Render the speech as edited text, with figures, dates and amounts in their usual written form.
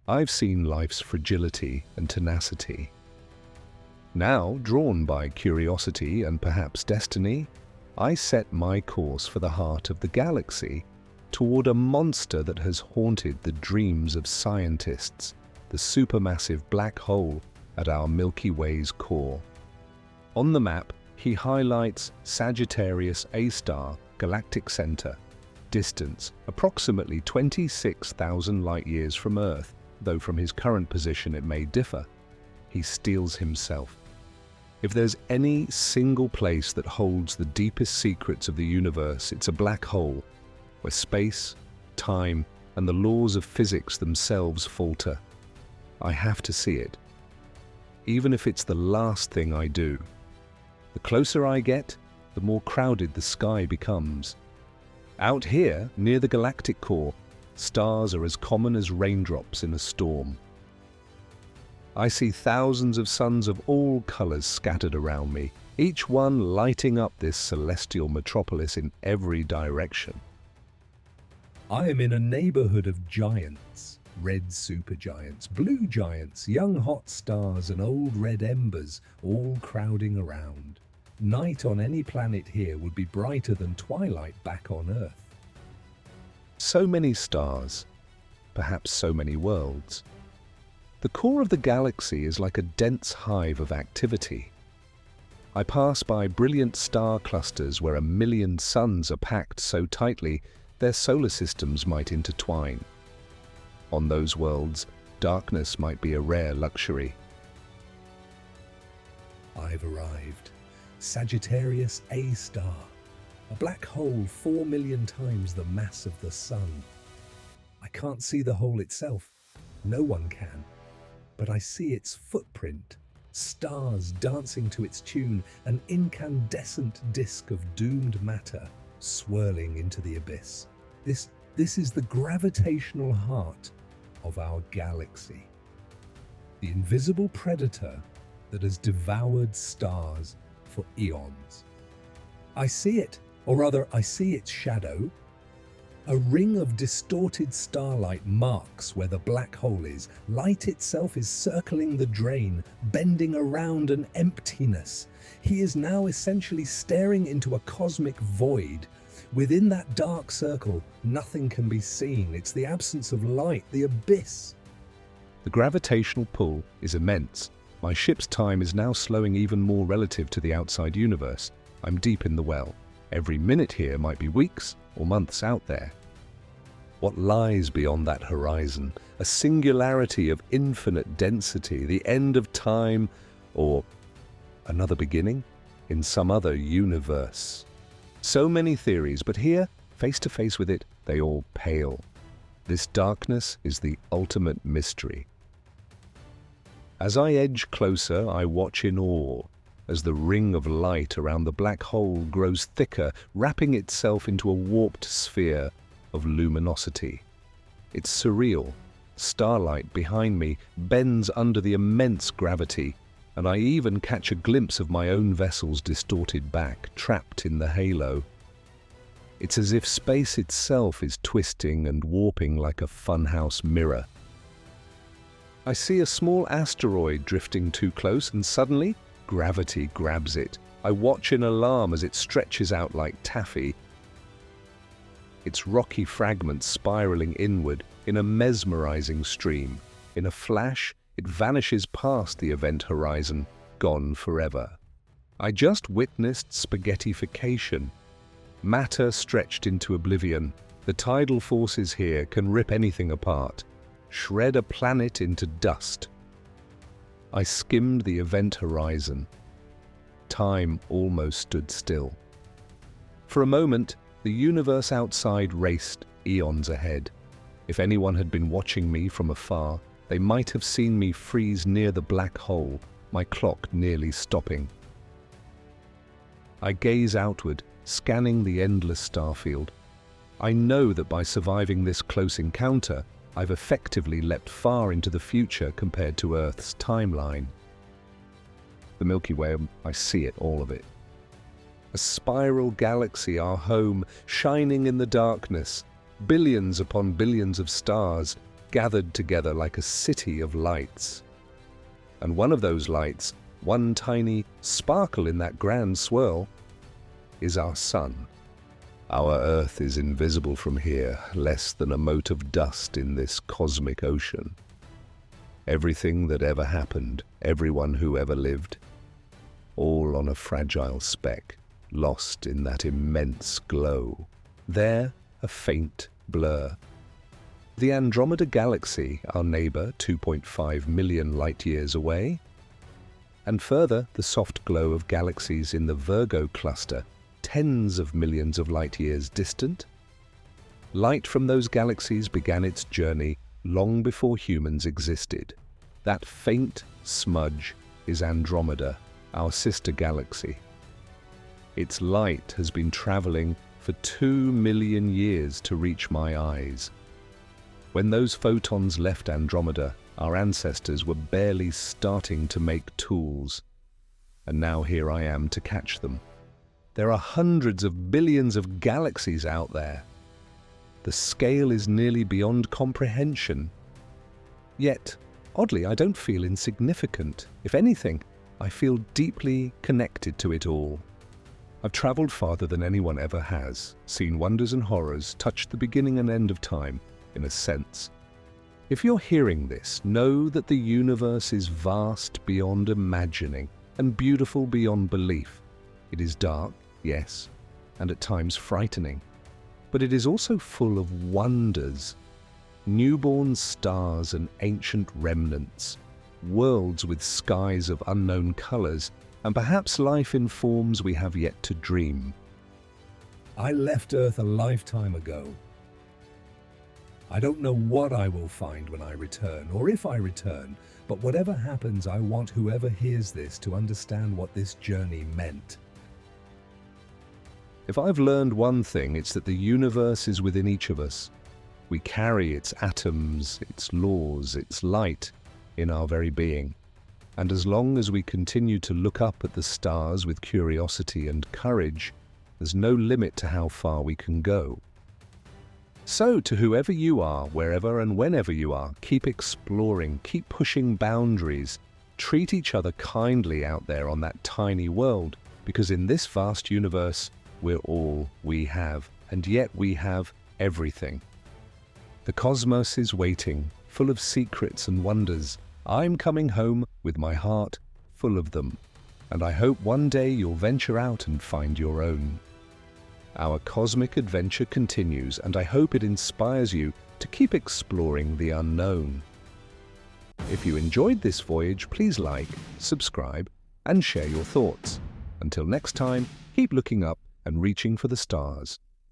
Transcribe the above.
I've seen life's fragility and tenacity. Now, drawn by curiosity and perhaps destiny, I set my course for the heart of the galaxy, toward a monster that has haunted the dreams of scientists, the supermassive black hole at our Milky Way's core. On the map, he highlights Sagittarius A star galactic center, distance approximately 26,000 light-years from Earth, though from his current position it may differ. He steels himself. If there's any single place that holds the deepest secrets of the universe, it's a black hole, where space, time, and the laws of physics themselves falter. I have to see it, even if it's the last thing I do. The closer I get, the more crowded the sky becomes. Out here, near the galactic core, stars are as common as raindrops in a storm. I see thousands of suns of all colors scattered around me, each one lighting up this celestial metropolis in every direction. I am in a neighborhood of giants, red supergiants, blue giants, young hot stars, and old red embers, all crowding around. Night on any planet here would be brighter than twilight back on Earth. So many stars, perhaps so many worlds. The core of the galaxy is like a dense hive of activity. I pass by brilliant star clusters where 1,000,000 suns are packed so tightly their solar systems might intertwine. On those worlds, darkness might be a rare luxury. I've arrived. Sagittarius A star, a black hole 4 million times the mass of the Sun. I can't see the hole itself. No one can. But I see its footprint, stars dancing to its tune, an incandescent disk of doomed matter swirling into the abyss. This is the gravitational heart of our galaxy. The invisible predator that has devoured stars for eons. I see it, or rather I see its shadow. A ring of distorted starlight marks where the black hole is. Light itself is circling the drain, bending around an emptiness. He is now essentially staring into a cosmic void. Within that dark circle, nothing can be seen. It's the absence of light, the abyss. The gravitational pull is immense. My ship's time is now slowing even more relative to the outside universe. I'm deep in the well. Every minute here might be weeks or months out there. What lies beyond that horizon? A singularity of infinite density, the end of time, or another beginning in some other universe. So many theories, but here, face to face with it, they all pale. This darkness is the ultimate mystery. As I edge closer, I watch in awe as the ring of light around the black hole grows thicker, wrapping itself into a warped sphere of luminosity. It's surreal. Starlight behind me bends under the immense gravity, and I even catch a glimpse of my own vessel's distorted back, trapped in the halo. It's as if space itself is twisting and warping like a funhouse mirror. I see a small asteroid drifting too close, and suddenly, gravity grabs it. I watch in alarm as it stretches out like taffy, its rocky fragments spiraling inward in a mesmerizing stream. In a flash, it vanishes past the event horizon, gone forever. I just witnessed spaghettification. Matter stretched into oblivion. The tidal forces here can rip anything apart, shred a planet into dust. I skimmed the event horizon. Time almost stood still. For a moment, the universe outside raced eons ahead. If anyone had been watching me from afar, they might have seen me freeze near the black hole, my clock nearly stopping. I gaze outward, scanning the endless starfield. I know that by surviving this close encounter, I've effectively leapt far into the future compared to Earth's timeline. The Milky Way, I see it, all of it. A spiral galaxy, our home, shining in the darkness. Billions upon billions of stars, gathered together like a city of lights. And one of those lights, one tiny sparkle in that grand swirl, is our sun. Our Earth is invisible from here, less than a mote of dust in this cosmic ocean. Everything that ever happened, everyone who ever lived, all on a fragile speck, lost in that immense glow. There, a faint blur. The Andromeda Galaxy, our neighbor 2.5 million light-years away, and further the soft glow of galaxies in the Virgo cluster, tens of millions of light-years distant. Light from those galaxies began its journey long before humans existed. That faint smudge is Andromeda, our sister galaxy. Its light has been traveling for 2 million years to reach my eyes. When those photons left Andromeda, our ancestors were barely starting to make tools. And now here I am to catch them. There are hundreds of billions of galaxies out there. The scale is nearly beyond comprehension. Yet, oddly, I don't feel insignificant. If anything, I feel deeply connected to it all. I've traveled farther than anyone ever has, seen wonders and horrors, touched the beginning and end of time, in a sense. If you're hearing this, know that the universe is vast beyond imagining and beautiful beyond belief. It is dark, yes, and at times frightening, but it is also full of wonders, newborn stars and ancient remnants, worlds with skies of unknown colors, and perhaps life in forms we have yet to dream. I left Earth a lifetime ago. I don't know what I will find when I return, or if I return, but whatever happens, I want whoever hears this to understand what this journey meant. If I've learned one thing, it's that the universe is within each of us. We carry its atoms, its laws, its light in our very being. And as long as we continue to look up at the stars with curiosity and courage, there's no limit to how far we can go. So, to whoever you are, wherever and whenever you are, keep exploring, keep pushing boundaries, treat each other kindly out there on that tiny world, because in this vast universe, we're all we have, and yet we have everything. The cosmos is waiting, full of secrets and wonders. I'm coming home with my heart full of them, and I hope one day you'll venture out and find your own. Our cosmic adventure continues, and I hope it inspires you to keep exploring the unknown. If you enjoyed this voyage, please like, subscribe, and share your thoughts. Until next time, keep looking up and reaching for the stars.